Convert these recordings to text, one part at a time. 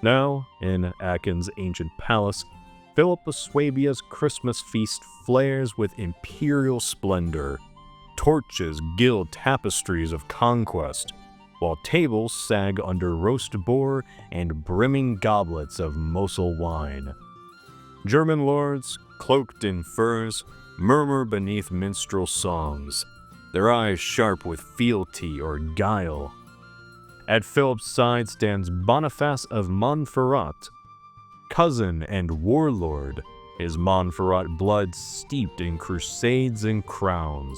Now, in Aachen's ancient palace, Philip of Swabia's Christmas feast flares with imperial splendor. Torches gild tapestries of conquest, while tables sag under roast boar and brimming goblets of Mosel wine. German lords, cloaked in furs, murmur beneath minstrel songs, their eyes sharp with fealty or guile. At Philip's side stands Boniface of Montferrat, cousin and warlord, his Montferrat blood steeped in crusades and crowns,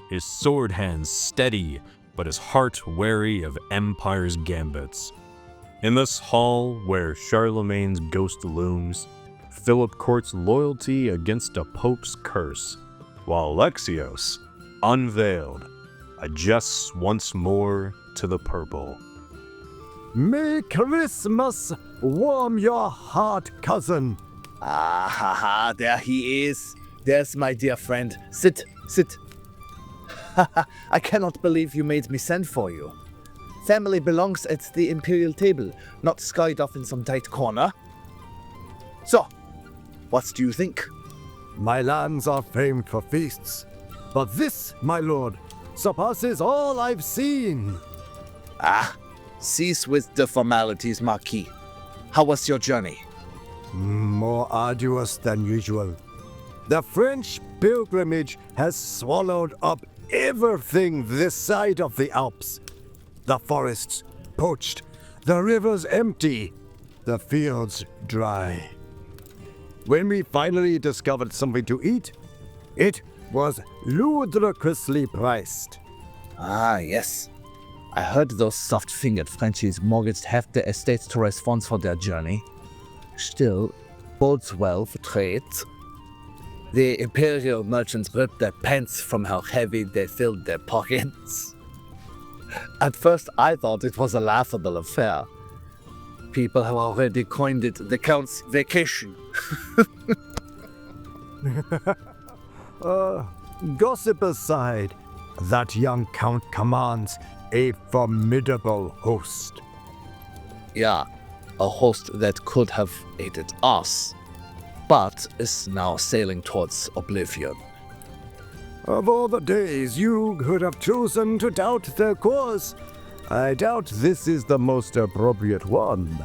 his sword hands steady, but his heart wary of empire's gambits. In this hall where Charlemagne's ghost looms, Philip courts loyalty against a pope's curse, while Alexios, unveiled, adjusts once more to the purple. May Christmas warm your heart, cousin. Ah, ha, ha, there he is. There's my dear friend. Sit, sit. I cannot believe you made me send for you. Family belongs at the imperial table, not scurried off in some tight corner. So, what do you think? My lands are famed for feasts, but this, my lord, surpasses all I've seen. Ah, cease with the formalities, Marquis. How was your journey? More arduous than usual. The French pilgrimage has swallowed up everything this side of the Alps. The forests poached, the rivers empty, the fields dry. When we finally discovered something to eat, it was ludicrously priced. Ah, yes. I heard those soft-fingered Frenchies mortgaged half their estates to raise funds for their journey. Still, bodes well for trade. The imperial merchants ripped their pants from how heavy they filled their pockets. At first, I thought it was a laughable affair. People have already coined it the Count's vacation. Gossip aside, that young count commands a formidable host. Yeah, a host that could have aided us, but is now sailing towards oblivion. Of all the days you could have chosen to doubt their cause, I doubt this is the most appropriate one.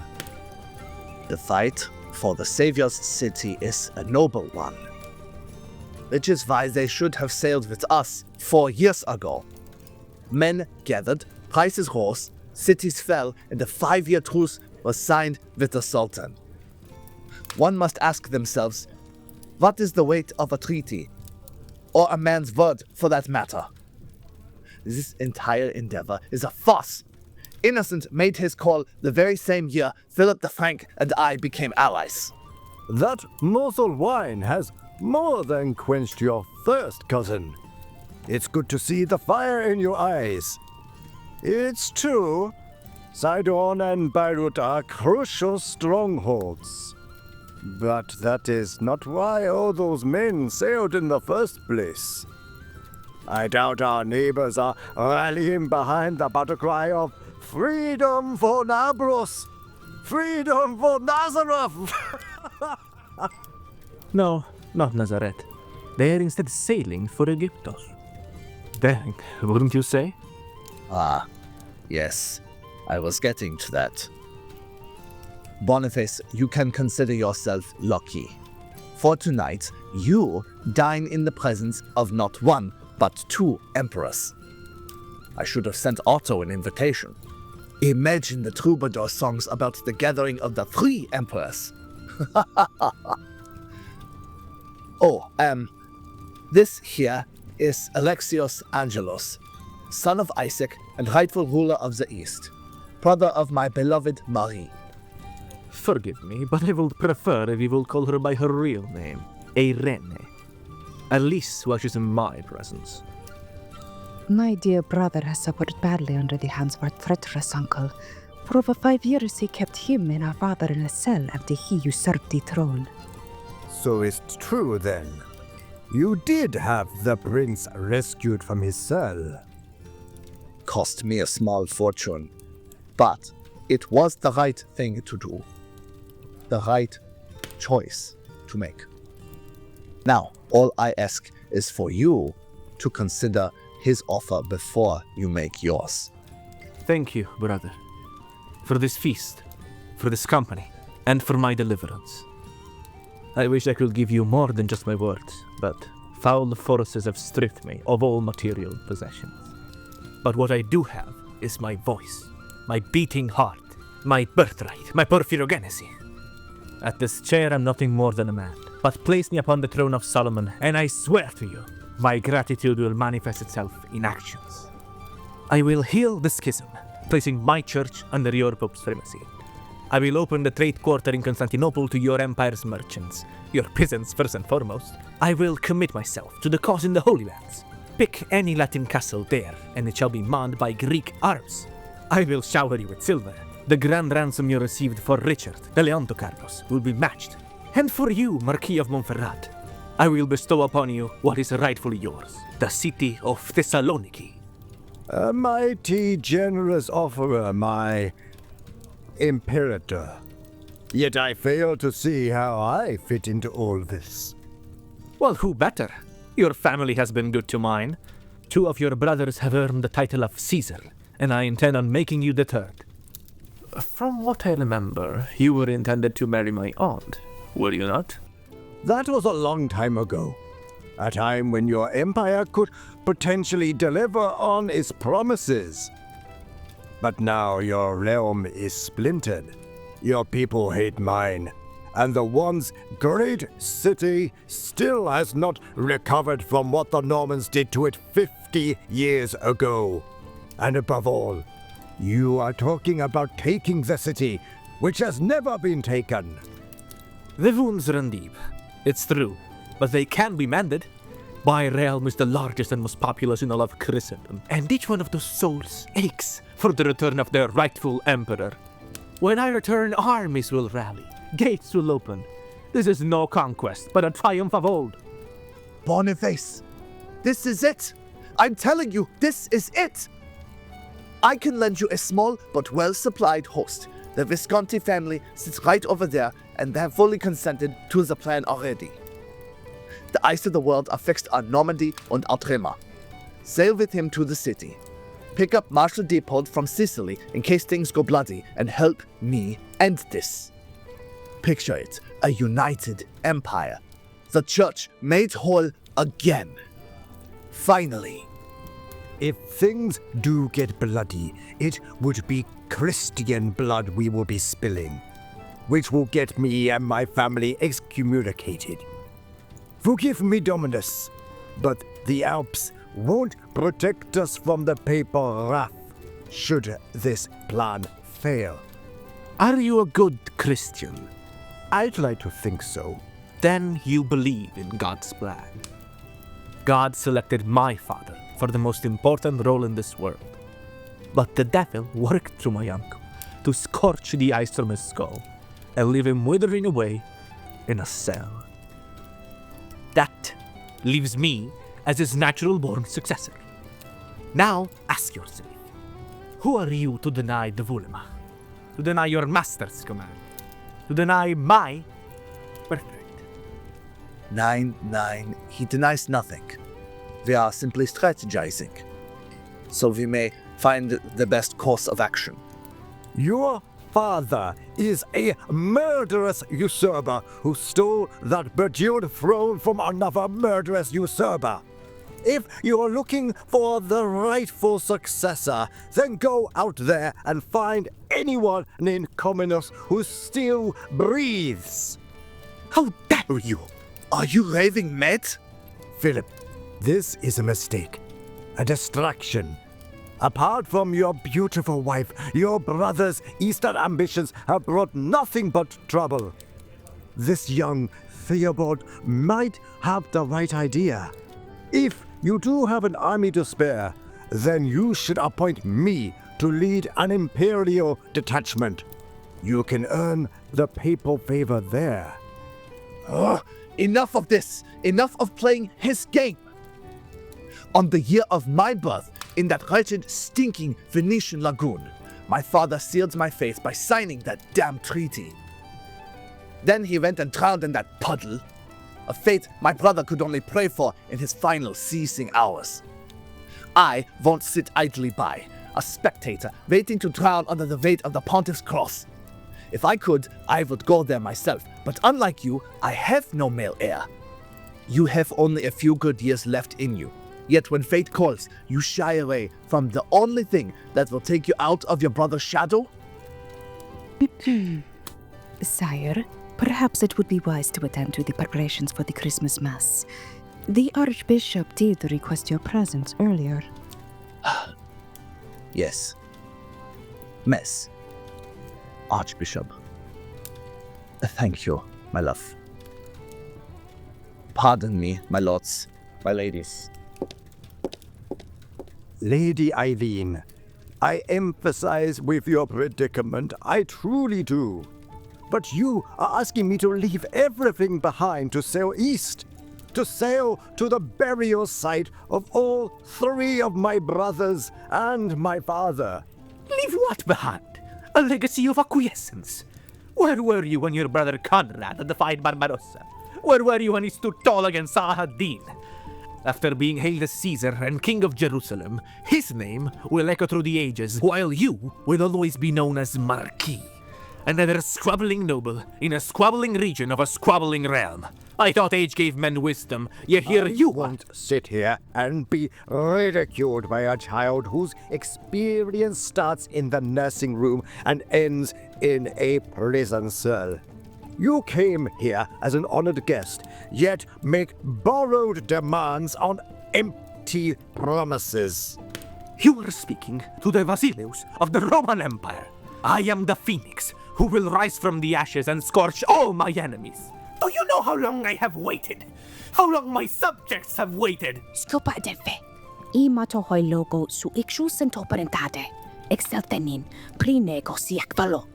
The fight for the Savior's city is a noble one, which is why they should have sailed with us 4 years ago. Men gathered, prices rose, cities fell, and a 5-year truce was signed with the Sultan. One must ask themselves, what is the weight of a treaty? Or a man's word, for that matter? This entire endeavor is a farce. Innocent made his call the very same year Philip the Frank and I became allies. That Mosel wine has more than quenched your thirst, cousin. It's good to see the fire in your eyes. It's true, Sidon and Beirut are crucial strongholds. But that is not why all those men sailed in the first place. I doubt our neighbors are rallying behind the battle cry of "Freedom for Nablus! Freedom for Nazareth!" No, not Nazareth. They are instead sailing for Egyptos. Dang, wouldn't you say? Ah, yes, I was getting to that. Boniface, you can consider yourself lucky. For tonight, you dine in the presence of not one, but 2 emperors. I should have sent Otto an invitation. Imagine the troubadour songs about the gathering of the 3 emperors. This here is Alexios Angelos, son of Isaac and rightful ruler of the East, brother of my beloved Marie. Forgive me, but I would prefer if you will call her by her real name, Irene. At least while she's in my presence. My dear brother has suffered badly under the hands of our treacherous uncle. For over 5 years he kept him and our father in a cell after he usurped the throne. So it's true then. You did have the prince rescued from his cell. Cost me a small fortune, but it was the right thing to do. the right choice to make. Now, all I ask is for you to consider his offer before you make yours. Thank you, brother, for this feast, for this company, and for my deliverance. I wish I could give you more than just my words, but foul forces have stripped me of all material possessions. But what I do have is my voice, my beating heart, my birthright, my porphyrogenesis. At this chair I'm nothing more than a man, but place me upon the throne of Solomon, and I swear to you, my gratitude will manifest itself in actions. I will heal the schism, placing my church under your pope's primacy. I will open the trade quarter in Constantinople to your empire's merchants, your peasants first and foremost. I will commit myself to the cause in the Holy Lands. Pick any Latin castle there, and it shall be manned by Greek arms. I will shower you with silver. The grand ransom you received for Richard, the Leonto Carlos, will be matched. And for you, Marquis of Montferrat, I will bestow upon you what is rightfully yours, the city of Thessaloniki. A mighty generous offerer, my imperator. Yet I fail to see how I fit into all this. Well, who better? Your family has been good to mine. 2 of your brothers have earned the title of Caesar, and I intend on making you the 3rd. From what I remember, you were intended to marry my aunt, were you not? That was a long time ago. A time when your empire could potentially deliver on its promises. But now your realm is splintered. Your people hate mine, and the once great city still has not recovered from what the Normans did to it 50 years ago. And above all, you are talking about taking the city, which has never been taken. The wounds run deep. It's true, but they can be mended. My realm is the largest and most populous in all of Christendom, and each one of those souls aches for the return of their rightful emperor. When I return, armies will rally, gates will open. This is no conquest, but a triumph of old. Boniface, this is it. I'm telling you, this is it. I can lend you a small but well-supplied host. The Visconti family sits right over there, and they have fully consented to the plan already. The eyes of the world are fixed on Normandy and Altremer. Sail with him to the city. Pick up Marshal Theobald from Sicily in case things go bloody, and help me end this. Picture it, a united empire. The church made whole again. Finally. If things do get bloody, it would be Christian blood we will be spilling, which will get me and my family excommunicated. Forgive me, Dominus, but the Alps won't protect us from the papal wrath should this plan fail. Are you a good Christian? I'd like to think so. Then you believe in God's plan. God selected my father for the most important role in this world. But the devil worked through my uncle to scorch the ice from his skull and leave him withering away in a cell. That leaves me as his natural-born successor. Now ask yourself, who are you to deny the Vulema? To deny your master's command? To deny my birthright? 9, he denies nothing. We are simply strategizing, so we may find the best course of action. Your father is a murderous usurper who stole that bejeweled throne from another murderous usurper. If you're looking for the rightful successor, then go out there and find anyone named Communus who still breathes. How dare you? Are you raving mad? Philip, this is a mistake, a distraction. Apart from your beautiful wife, your brother's Eastern ambitions have brought nothing but trouble. This young Theobald might have the right idea. If you do have an army to spare, then you should appoint me to lead an imperial detachment. You can earn the papal favor there. Enough of this! Enough of playing his game! On the year of my birth, in that wretched, stinking Venetian lagoon, my father sealed my faith by signing that damn treaty. Then he went and drowned in that puddle. A fate my brother could only pray for in his final ceasing hours. I won't sit idly by, a spectator waiting to drown under the weight of the pontiff's cross. If I could, I would go there myself, but unlike you, I have no male heir. You have only a few good years left in you. Yet when fate calls, you shy away from the only thing that will take you out of your brother's shadow? Sire, perhaps it would be wise to attend to the preparations for the Christmas Mass. The Archbishop did request your presence earlier. Yes. Mess. Archbishop. Thank you, my love. Pardon me, my lords, my ladies. Lady Irene, I empathize with your predicament, I truly do. But you are asking me to leave everything behind to sail east, to sail to the burial site of all three of my brothers and my father. Leave what behind? A legacy of acquiescence. Where were you when your brother Conrad defied Barbarossa? Where were you when he stood tall against Salah ad-Din? After being hailed as Caesar and King of Jerusalem, his name will echo through the ages, while you will always be known as Marquis. Another squabbling noble in a squabbling region of a squabbling realm. I thought age gave men wisdom, yet here you won't sit here and be ridiculed by a child whose experience starts in the nursing room and ends in a prison cell. You came here as an honored guest, yet make borrowed demands on empty promises. You are speaking to the Basileus of the Roman Empire. I am the Phoenix, who will rise from the ashes and scorch all my enemies. Do you know how long I have waited? How long my subjects have waited? Scopa defe. Imato hoi logo su ixu sento parentate. Exceltenin, prinego siak valo.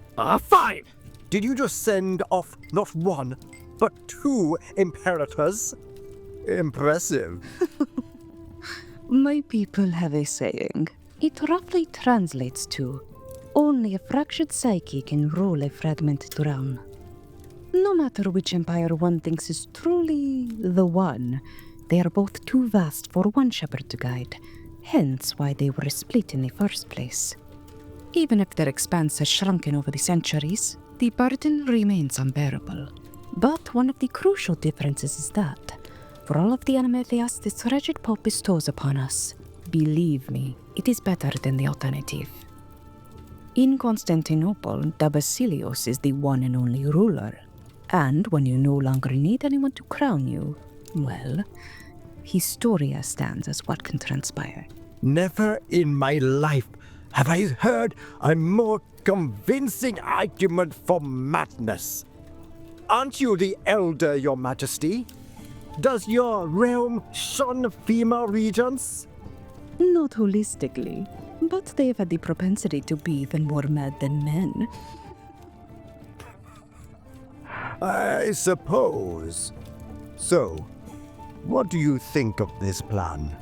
Fine! Did you just send off not one, but two imperators? Impressive. My people have a saying. It roughly translates to, only a fractured psyche can rule a fragmented realm. No matter which empire one thinks is truly the one, they are both too vast for one shepherd to guide, hence why they were split in the first place. Even if their expanse has shrunken over the centuries, the burden remains unbearable. But one of the crucial differences is that, for all of the animethias this wretched pope bestows upon us, believe me, it is better than the alternative. In Constantinople, the Basileus is the one and only ruler, and when you no longer need anyone to crown you, well, Historia stands as what can transpire. Never in my life have I heard a more convincing argument for madness. Aren't you the elder, your majesty? Does your realm shun female regents? Not holistically, but they have had the propensity to be even more mad than men. I suppose. So, what do you think of this plan?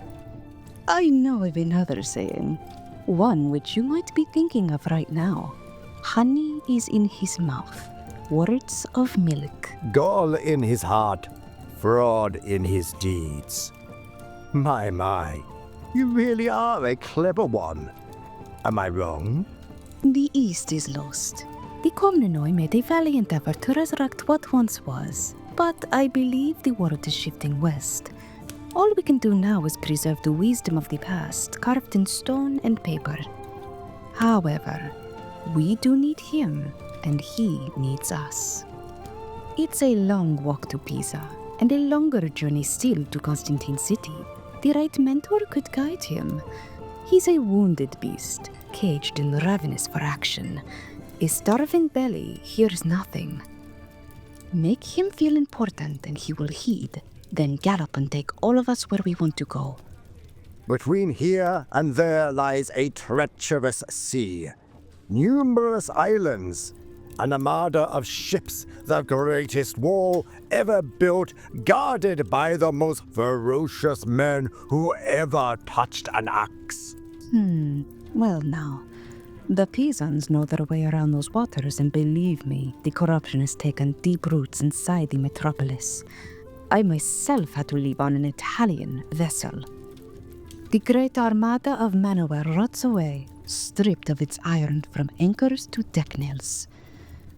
I know of another saying, one which you might be thinking of right now. Honey is in his mouth, words of milk. Gall in his heart, fraud in his deeds. My, you really are a clever one. Am I wrong? The East is lost. The Komnenoi made a valiant effort to resurrect what once was, but I believe the world is shifting west. All we can do now is preserve the wisdom of the past, carved in stone and paper. However, we do need him, and he needs us. It's a long walk to Pisa, and a longer journey still to Constantine City. The right mentor could guide him. He's a wounded beast, caged and ravenous for action. A starving belly hears nothing. Make him feel important and he will heed, then gallop and take all of us where we want to go. Between here and there lies a treacherous sea, numerous islands, an armada of ships, the greatest wall ever built, guarded by the most ferocious men who ever touched an axe. Well now, The Pisans know their way around those waters, and believe me, the corruption has taken deep roots inside the metropolis. I myself had to leave on an Italian vessel. The great armada of Manowar rots away, stripped of its iron from anchors to deck nails.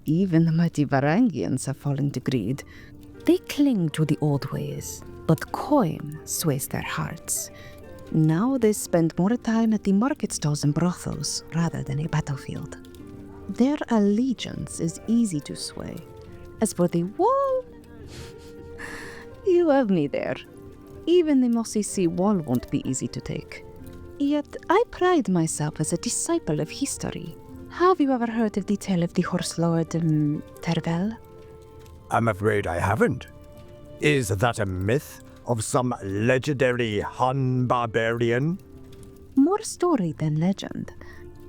Even the mighty Varangians have fallen to greed. They cling to the old ways, but coin sways their hearts. Now they spend more time at the market stalls and brothels rather than a battlefield. Their allegiance is easy to sway. As for the wall, you have me there. Even the mossy sea wall won't be easy to take. Yet I pride myself as a disciple of history. Have you ever heard of the tale of the horse lord Theobald? I'm afraid I haven't. Is that a myth of some legendary Hun barbarian? More story than legend.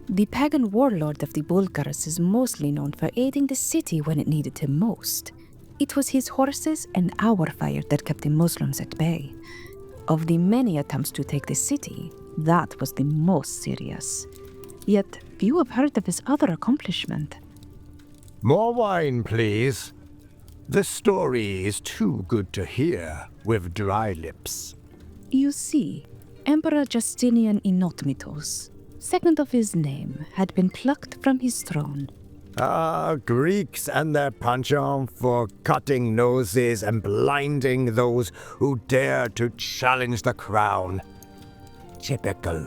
The pagan warlord of the Bulgars is mostly known for aiding the city when it needed him most. It was his horses and our fire that kept the Muslims at bay. Of the many attempts to take the city, that was the most serious. Yet few have heard of his other accomplishment. More wine, please. This story is too good to hear with dry lips. You see, Emperor Justinian Inotmitos, second of his name, had been plucked from his throne. Greeks and their penchant for cutting noses and blinding those who dare to challenge the crown. Typical.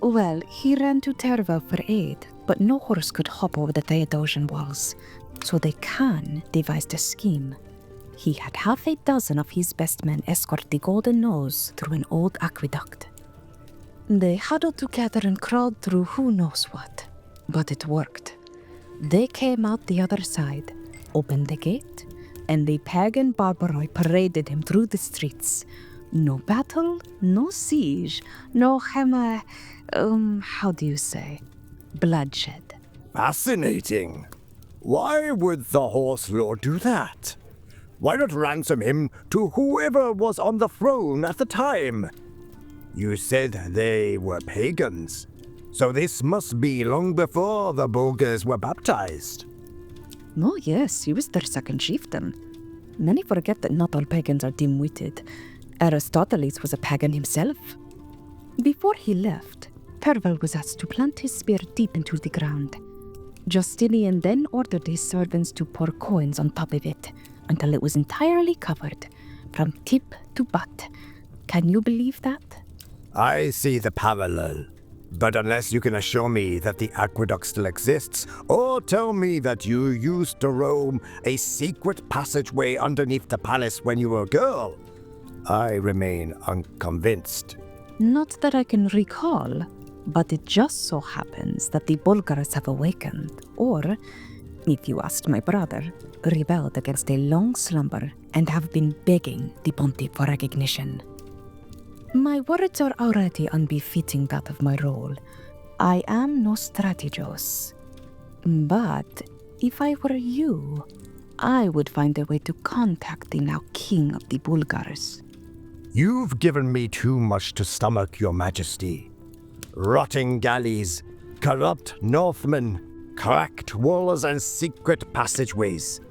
Well, he ran to Terva for aid, but no horse could hop over the Theodosian walls, so the Khan devised a scheme. He had half a dozen of his best men escort the Golden Nose through an old aqueduct. They huddled together and crawled through who knows what, but it worked. They came out the other side, opened the gate, and the pagan barbaroi paraded him through the streets. No battle, no siege, no how do you say, bloodshed. Fascinating. Why would the horse lord do that? Why not ransom him to whoever was on the throne at the time? You said they were pagans, so this must be long before the Bulgars were baptized. Oh yes, he was their second chieftain. Many forget that not all pagans are dim-witted. Aristoteles was a pagan himself. Before he left, Theobald was asked to plant his spear deep into the ground. Justinian then ordered his servants to pour coins on top of it until it was entirely covered, from tip to butt. Can you believe that? I see the parallel. But unless you can assure me that the aqueduct still exists, or tell me that you used to roam a secret passageway underneath the palace when you were a girl, I remain unconvinced. Not that I can recall, but it just so happens that the Bulgars have awakened, or, if you asked my brother, rebelled against a long slumber and have been begging the Pontiff for recognition. My words are already unbefitting that of my role. I am no strategos. But if I were you, I would find a way to contact the now king of the Bulgars. You've given me too much to stomach, your majesty. Rotting galleys, corrupt Northmen, cracked walls and secret passageways.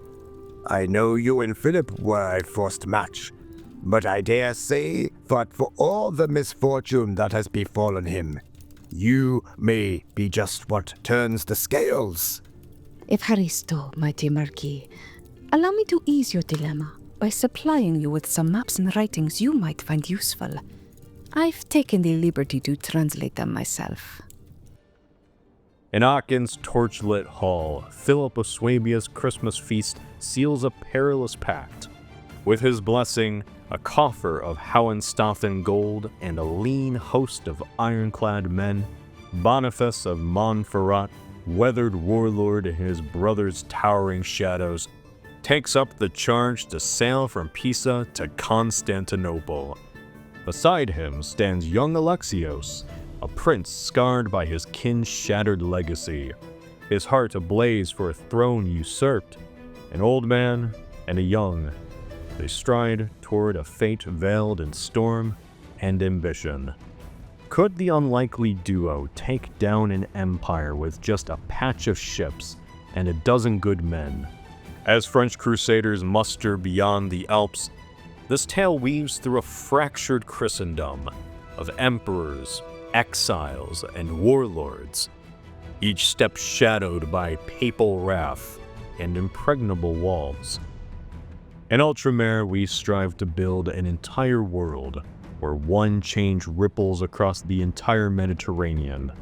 I know you and Philip were a forced match, but I dare say that for all the misfortune that has befallen him, you may be just what turns the scales. Evharisto, mighty Marquis, allow me to ease your dilemma by supplying you with some maps and writings you might find useful. I've taken the liberty to translate them myself. In Aachen's torchlit hall, Philip of Swabia's Christmas feast seals a perilous pact. With his blessing, a coffer of Hohenstaufen gold, and a lean host of ironclad men, Boniface of Montferrat, weathered warlord in his brother's towering shadows, takes up the charge to sail from Pisa to Constantinople. Beside him stands young Alexios, a prince scarred by his kin's shattered legacy, his heart ablaze for a throne usurped, an old man and a young. They stride toward a fate veiled in storm and ambition. Could the unlikely duo take down an empire with just a patch of ships and a dozen good men? As French crusaders muster beyond the Alps, this tale weaves through a fractured Christendom of emperors, exiles, and warlords, each step shadowed by papal wrath and impregnable walls. In Altremer, we strive to build an entire world where one change ripples across the entire Mediterranean,